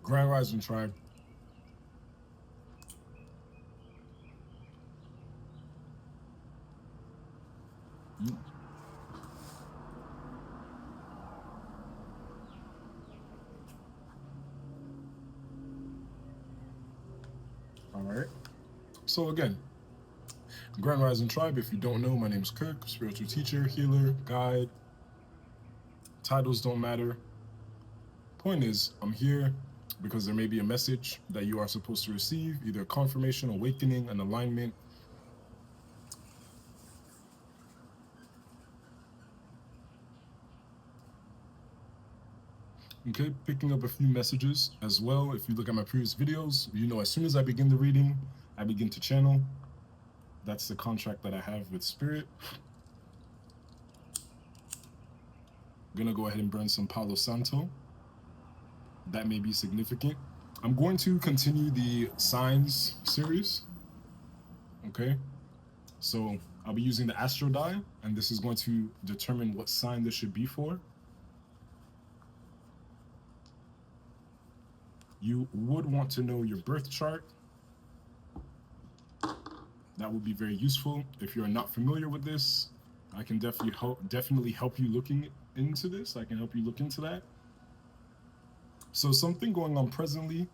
Grand Rising Tribe. All right. So again, Grand Rising Tribe, if you don't know, my name is Kirk, spiritual teacher, healer, guide. Titles don't matter. Point is, I'm here because there may be a message that you are supposed to receive, either confirmation, awakening, an alignment. Okay, picking up a few messages as well. If you look at my previous videos, you know as soon as I begin the reading, I begin to channel. That's the contract that I have with Spirit. I'm gonna go ahead and burn some Palo Santo. That may be significant. I'm going to continue the signs series. Okay, so I'll be using the Astro die, and this is going to determine what sign this should be for. You would want to know your birth chart. That would be very useful. If you're not familiar with this, I can definitely help you looking into this. I can help you look into that. So something going on presently.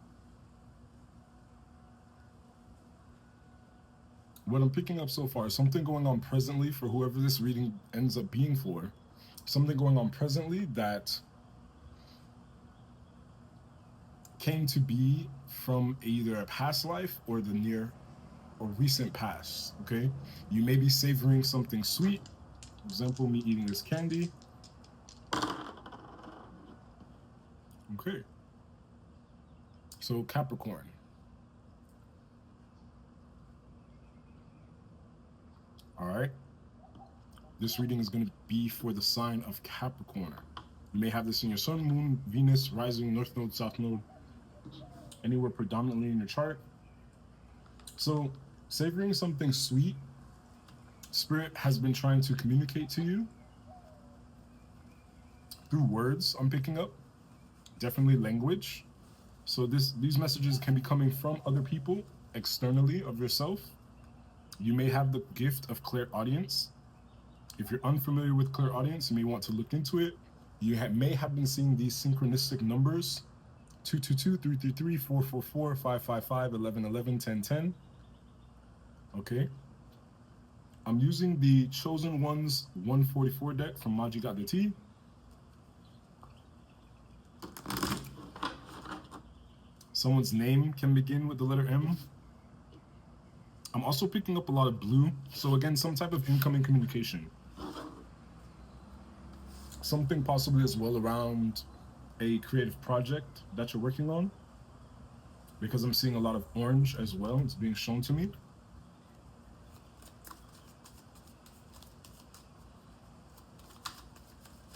What I'm picking up so far is something going on presently for whoever this reading ends up being for. Something going on presently that came to be from either a past life or the near or recent past. Okay, you may be savoring something sweet. For example, me eating this candy. Okay, so Capricorn. All right, this reading is going to be for the sign of Capricorn. You may have this in your sun, moon, Venus, rising, north node, south node, anywhere predominantly in your chart. So savoring something sweet, Spirit has been trying to communicate to you through words. I'm picking up definitely language. So these messages can be coming from other people externally of yourself. You may have the gift of clairaudience. If you're unfamiliar with clairaudience, you may want to look into it. You may have been seeing these synchronistic numbers: 222, 333, 444, 555, 1111, 1010. Okay. I'm using the Chosen Ones 144 deck from Maji Got the Tea. Someone's name can begin with the letter M. I'm also picking up a lot of blue. So again, some type of incoming communication. Something possibly as well around a creative project that you're working on, because I'm seeing a lot of orange as well. It's being shown to me.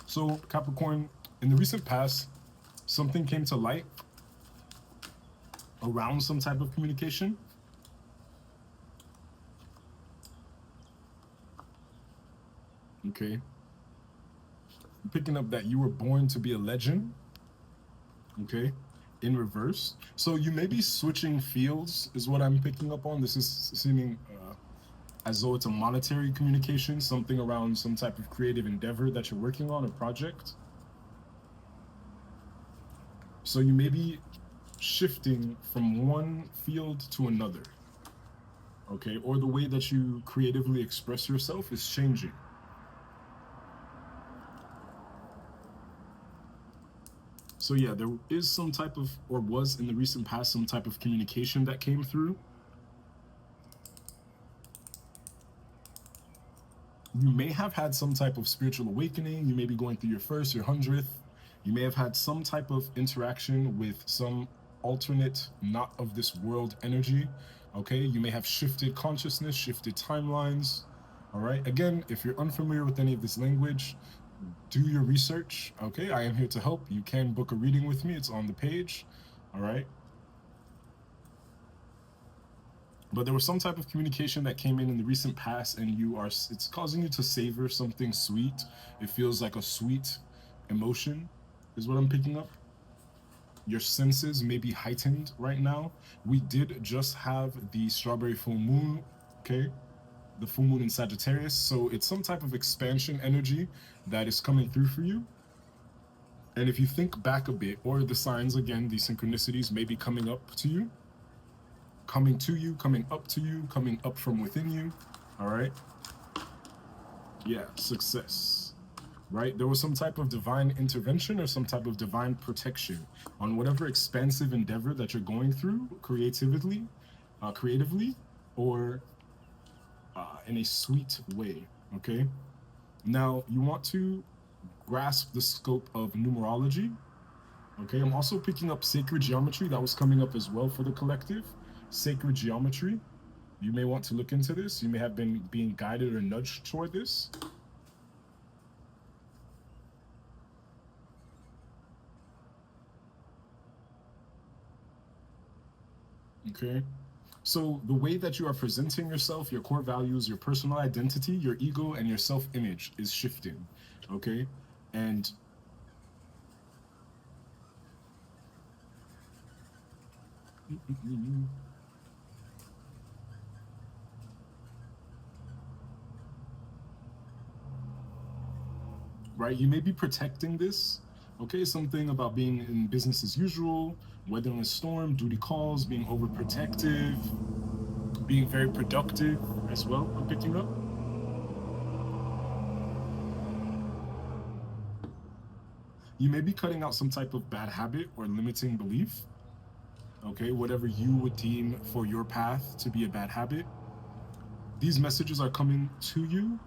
So Capricorn, in the recent past, something came to light around some type of communication. Okay. I'm picking up that you were born to be a legend. Okay. In reverse. So you may be switching fields is what I'm picking up on. This is seeming as though it's a monetary communication, something around some type of creative endeavor that you're working on, a project. So you may be shifting from one field to another. Okay. Or the way that you creatively express yourself is changing. So yeah, there is some type of, or was in the recent past, some type of communication that came through. You may have had some type of spiritual awakening. You may be going through your first, your 100th. You may have had some type of interaction with some alternate, not of this world energy. Okay, you may have shifted consciousness, shifted timelines. All right, again, if you're unfamiliar with any of this language, do your research. Okay, I am here to help. You can book a reading with me. It's on the page. All right. But there was some type of communication that came in the recent past, and it's causing you to savor something sweet. It feels like a sweet emotion is what I'm picking up. Your senses may be heightened right now. We did just have the strawberry full moon, okay? The full moon in Sagittarius. So it's some type of expansion energy that is coming through for you. And if you think back a bit, or the signs, again, these synchronicities may be coming up to you, coming to you, coming up to you, coming up from within you, all right? Yeah, success, right? There was some type of divine intervention or some type of divine protection on whatever expansive endeavor that you're going through creatively, or in a sweet way, okay? Now, you want to grasp the scope of numerology, okay? I'm also picking up sacred geometry. That was coming up as well for the collective. Sacred geometry. You may want to look into this. You may have been being guided or nudged toward this. Okay. So the way that you are presenting yourself, your core values, your personal identity, your ego, and your self-image is shifting. Okay. And right, you may be protecting this. Okay, something about being in business as usual, weathering a storm, duty calls, being overprotective, being very productive as well. I'm picking up. You may be cutting out some type of bad habit or limiting belief. Okay, whatever you would deem for your path to be a bad habit. These messages are coming to you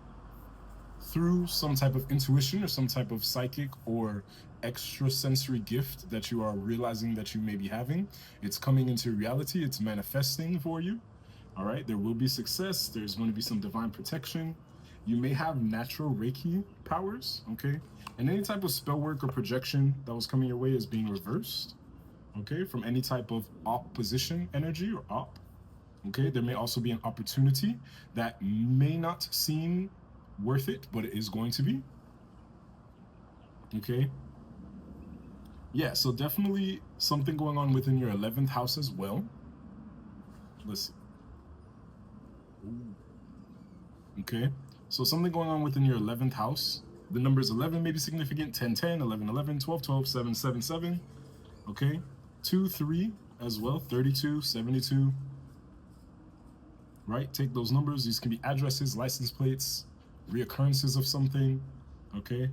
through some type of intuition or some type of psychic or extrasensory gift that you are realizing that you may be having. It's coming into reality. It's manifesting for you. All right, there will be success. There's going to be some divine protection. You may have natural Reiki powers, okay? And any type of spell work or projection that was coming your way is being reversed, okay? From any type of opposition energy or op, okay? There may also be an opportunity that may not seem worth it, but it is going to be, okay? Yeah, so definitely something going on within your 11th house as well. Listen. Okay, so something going on within your 11th house. The numbers 11 may be significant, 10, 10, 11, 11, 12, 12, 7, 7, 7. Okay, 2, 3 as well, 32, 72. Right, take those numbers. These can be addresses, license plates, reoccurrences of something. Okay,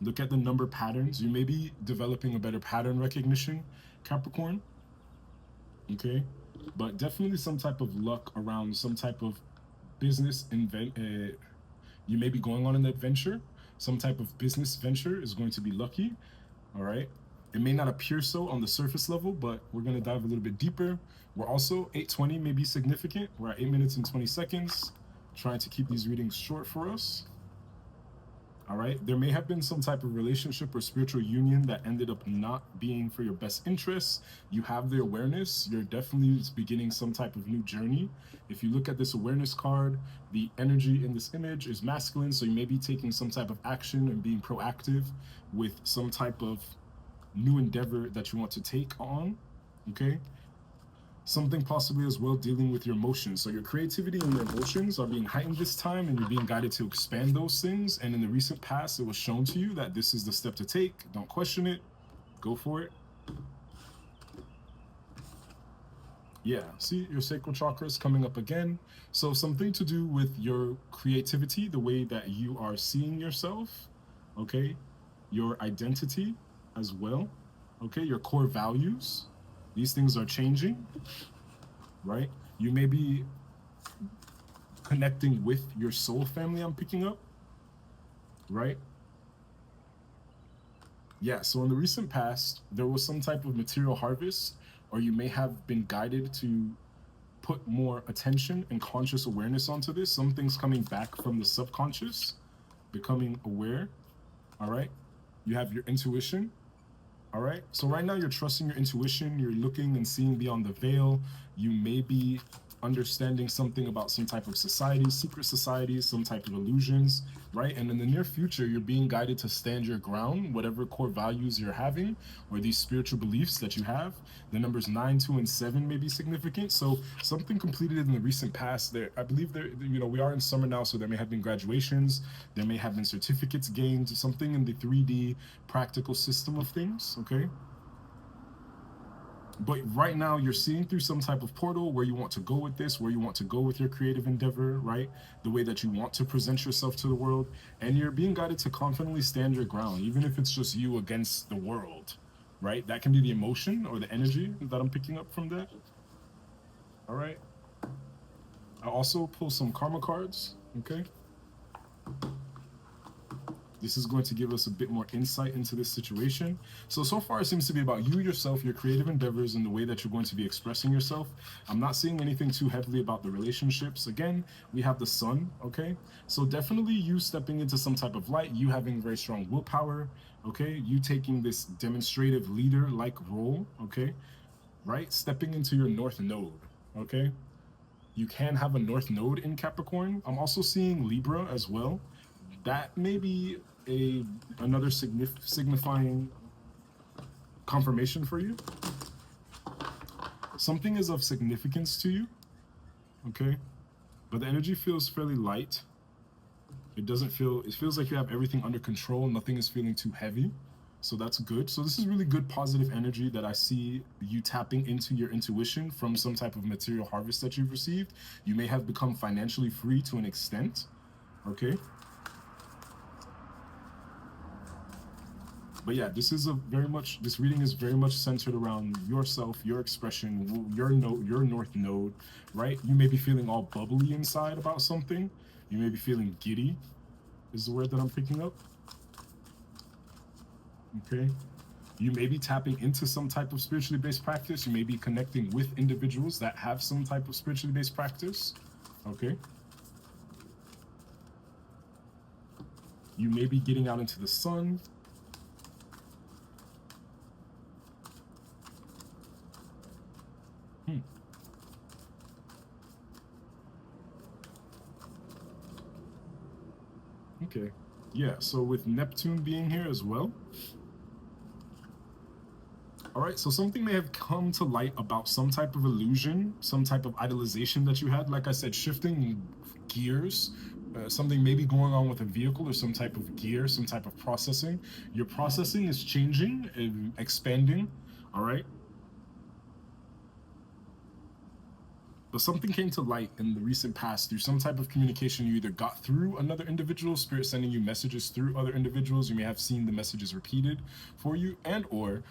look at the number patterns. You may be developing a better pattern recognition, Capricorn. Okay, but definitely some type of luck around some type of business you may be going on an adventure. Some type of business venture is going to be lucky. All right, it may not appear so on the surface level, but we're going to dive a little bit deeper. We're also 8:20 may be significant. We're at 8 minutes and 20 seconds, trying to keep these readings short for us. All right, there may have been some type of relationship or spiritual union that ended up not being for your best interests. You have the awareness. You're definitely beginning some type of new journey. If you look at this awareness card, the energy in this image is masculine, so you may be taking some type of action and being proactive with some type of new endeavor that you want to take on, okay? Something possibly as well dealing with your emotions. So your creativity and your emotions are being heightened this time, and you're being guided to expand those things. And in the recent past, it was shown to you that this is the step to take. Don't question it. Go for it. Yeah, see, your sacral chakra is coming up again. So something to do with your creativity, the way that you are seeing yourself, okay? Your identity as well, okay? Your core values. These things are changing, right? You may be connecting with your soul family, I'm picking up, right? Yeah, so in the recent past, there was some type of material harvest, or you may have been guided to put more attention and conscious awareness onto this. Some things coming back from the subconscious, becoming aware, all right? You have your intuition, all right? So right now you're trusting your intuition. You're looking and seeing beyond the veil. You may be understanding something about some type of society, secret societies, some type of illusions, right? And in the near future, you're being guided to stand your ground, whatever core values you're having, or these spiritual beliefs that you have. The numbers 9, 2, and 7 may be significant. So something completed in the recent past there, I believe there, you know, we are in summer now, so there may have been graduations, there may have been certificates gained, something in the 3D practical system of things, okay? But right now you're seeing through some type of portal where you want to go with this, where you want to go with your creative endeavor, right? The way that you want to present yourself to the world, and you're being guided to confidently stand your ground, even if it's just you against the world, right? That can be the emotion or the energy that I'm picking up from that. All right. I also pull some karma cards, okay? This is going to give us a bit more insight into this situation. So far it seems to be about you, yourself, your creative endeavors, and the way that you're going to be expressing yourself. I'm not seeing anything too heavily about the relationships. Again, we have the sun, okay? So definitely you stepping into some type of light, you having very strong willpower, okay? You taking this demonstrative leader-like role, okay? Right? Stepping into your north node, okay? You can have a north node in Capricorn. I'm also seeing Libra as well. That may be another signifying confirmation for you. Something is of significance to you, okay? But the energy feels fairly light. It feels like you have everything under control. Nothing is feeling too heavy. So that's good. So this is really good positive energy that I see you tapping into your intuition from some type of material harvest that you've received. You may have become financially free to an extent, okay? But yeah, this reading is very much centered around yourself, your expression, your north node, right? You may be feeling all bubbly inside about something. You may be feeling giddy, is the word that I'm picking up. Okay. You may be tapping into some type of spiritually based practice. You may be connecting with individuals that have some type of spiritually based practice. Okay. You may be getting out into the sun. Okay. Yeah, so with Neptune being here as well. All right, so something may have come to light about some type of illusion, some type of idolization that you had. Like I said, shifting gears, something may be going on with a vehicle or some type of gear, some type of processing. Your processing is changing and expanding, all right? But something came to light in the recent past through some type of communication you either got through another individual, spirit sending you messages through other individuals. You may have seen the messages repeated for you, and or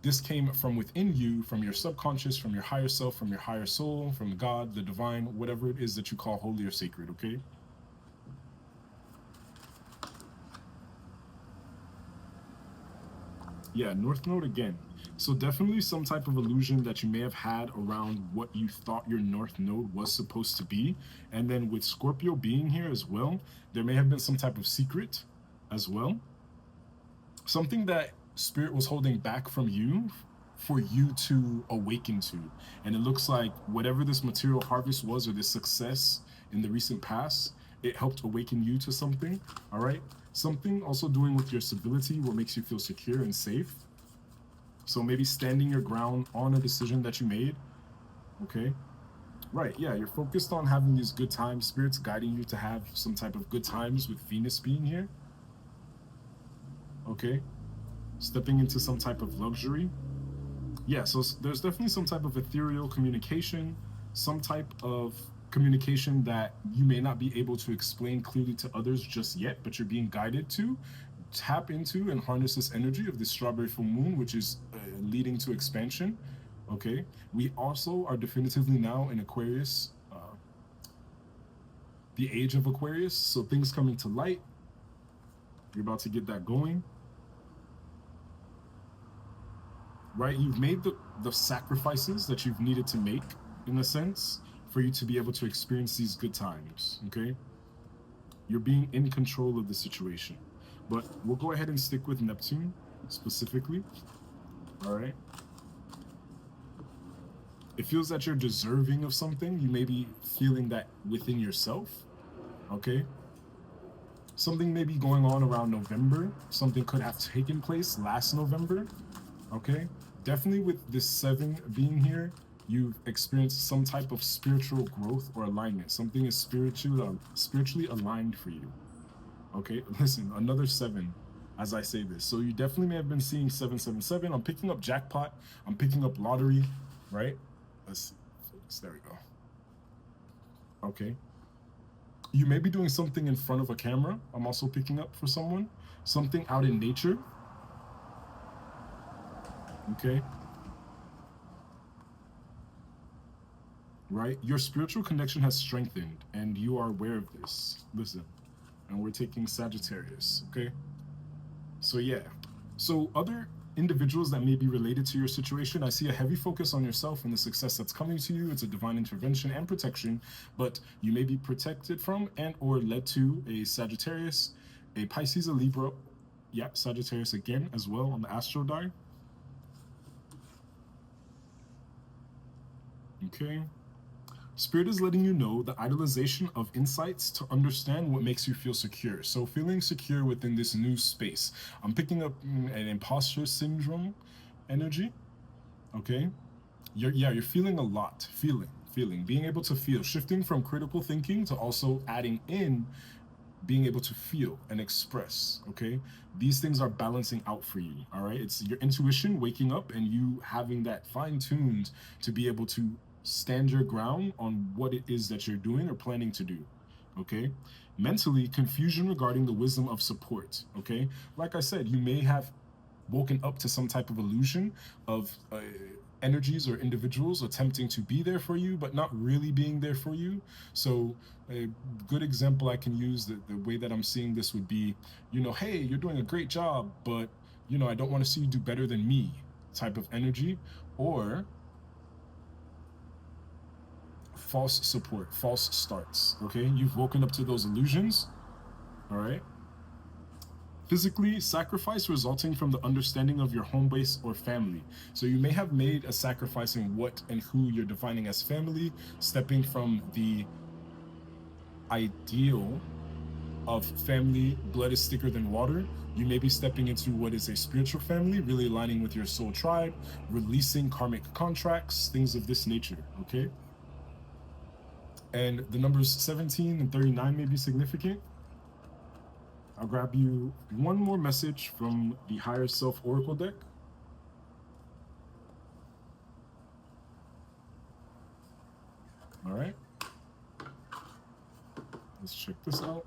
this came from within you, from your subconscious, from your higher self, from your higher soul, from God, the divine, whatever it is that you call holy or sacred, okay? Yeah, North Node again. So definitely some type of illusion that you may have had around what you thought your North Node was supposed to be. And then with Scorpio being here as well, there may have been some type of secret as well. Something that Spirit was holding back from you for you to awaken to. And it looks like whatever this material harvest was or this success in the recent past, it helped awaken you to something, all right? Something also doing with your stability, what makes you feel secure and safe. So maybe standing your ground on a decision that you made, okay? Right, yeah, you're focused on having these good times. Spirit's guiding you to have some type of good times with Venus being here, okay? Stepping into some type of luxury. Yeah, so there's definitely some type of ethereal communication, some type of communication that you may not be able to explain clearly to others just yet, but you're being guided to tap into and harness this energy of this strawberry full moon, which is leading to expansion. Okay, we also are definitively now in Aquarius, the age of Aquarius, so things coming to light. You're about to get that going. Right, you've made the sacrifices that you've needed to make, in a sense, for you to be able to experience these good times, okay? You're being in control of the situation. But we'll go ahead and stick with Neptune, specifically, all right? It feels that you're deserving of something. You may be feeling that within yourself, okay? Something may be going on around November. Something could have taken place last November, okay? Definitely with this 7 being here, you've experienced some type of spiritual growth or alignment. Something is spiritually aligned for you, okay? Listen, another 7 as I say this. So you definitely may have been seeing 777. I'm picking up jackpot. I'm picking up lottery, right? Let's see. There we go. Okay. You may be doing something in front of a camera. I'm also picking up for someone. Something out in nature. Okay. Right? Your spiritual connection has strengthened, and you are aware of this. Listen. And we're taking Sagittarius, okay? So yeah. So other individuals that may be related to your situation, I see a heavy focus on yourself and the success that's coming to you. It's a divine intervention and protection, but you may be protected from and or led to a Sagittarius, a Pisces, a Libra. Yeah, Sagittarius again as well on the astro die. Okay. Spirit is letting you know the idolization of insights to understand what makes you feel secure. So feeling secure within this new space. I'm picking up an imposter syndrome energy. Okay. You're feeling a lot. Feeling, being able to feel, shifting from critical thinking to also adding in being able to feel and express. Okay. These things are balancing out for you. All right. It's your intuition waking up and you having that fine-tuned to be able to stand your ground on what it is that you're doing or planning to do. Okay. Mentally, confusion regarding the wisdom of support. Okay. Like I said, you may have woken up to some type of illusion of energies or individuals attempting to be there for you, but not really being there for you. So a good example I can use, the way that I'm seeing this would be, you know, hey, you're doing a great job, but, you know, I don't want to see you do better than me type of energy. Or false support, false starts. Okay. You've woken up to those illusions. All right. Physically, sacrifice resulting from the understanding of your home base or family. So you may have made a sacrifice in what and who you're defining as family, stepping from the ideal of family, blood is thicker than water. You may be stepping into what is a spiritual family, really aligning with your soul tribe, releasing karmic contracts, things of this nature, okay? And the numbers 17 and 39 may be significant. I'll grab you one more message from the Higher Self Oracle deck. All right. Let's check this out.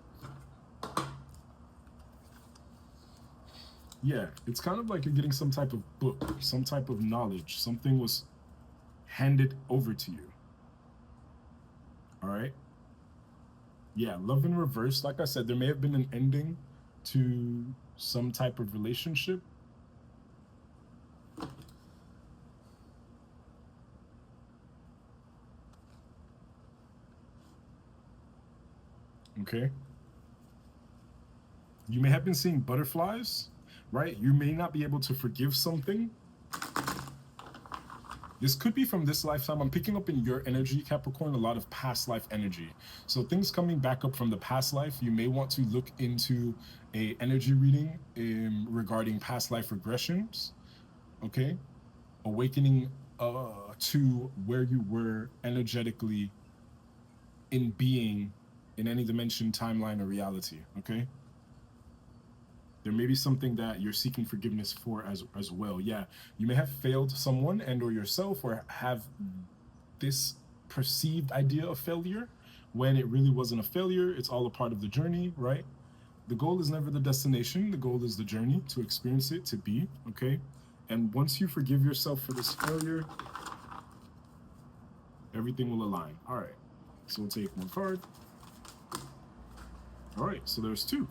Yeah, it's kind of like you're getting some type of book, some type of knowledge. Something was handed over to you. All right. Yeah, love in reverse. Like I said, there may have been an ending to some type of relationship. Okay. You may have been seeing butterflies, right? You may not be able to forgive something. This could be from this lifetime. I'm picking up in your energy, Capricorn, a lot of past life energy. So things coming back up from the past life, you may want to look into a energy reading regarding past life regressions, okay? Awakening to where you were energetically in being in any dimension, timeline, or reality, okay? There may be something that you're seeking forgiveness for as well. Yeah, you may have failed someone and or yourself, or have this perceived idea of failure when it really wasn't a failure. It's all a part of the journey, right? The goal is never the destination. The goal is the journey, to experience it, to be, okay? And once you forgive yourself for this failure, everything will align. All right, so we'll take one card. All right, so there's 2.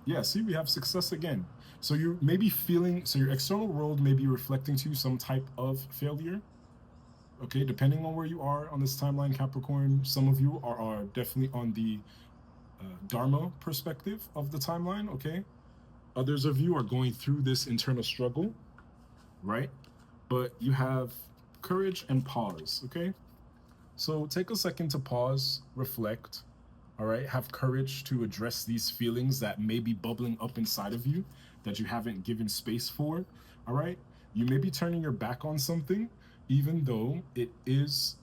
Yeah, see, we have success again. So you may be feeling, so your external world may be reflecting to you some type of failure. Okay, depending on where you are on this timeline, Capricorn. Some of you are definitely on the Dharma perspective of the timeline, okay? Others of you are going through this internal struggle, right? But you have courage and pause, okay? So take a second to pause, reflect, all right? Have courage to address these feelings that may be bubbling up inside of you that you haven't given space for, all right? You may be turning your back on something, even though it is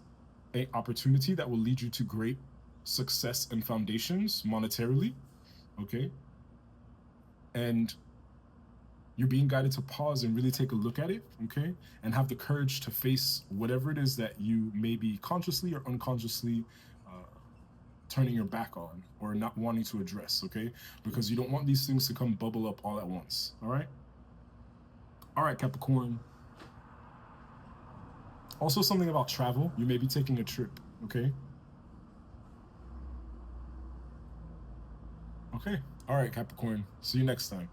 an opportunity that will lead you to great success and foundations monetarily, okay? And you're being guided to pause and really take a look at it, okay? And have the courage to face whatever it is that you may be consciously or unconsciously turning your back on or not wanting to address, okay? Because you don't want these things to come bubble up all at once, all right? All right, Capricorn. Also something about travel. You may be taking a trip, okay? Okay. All right, Capricorn. See you next time.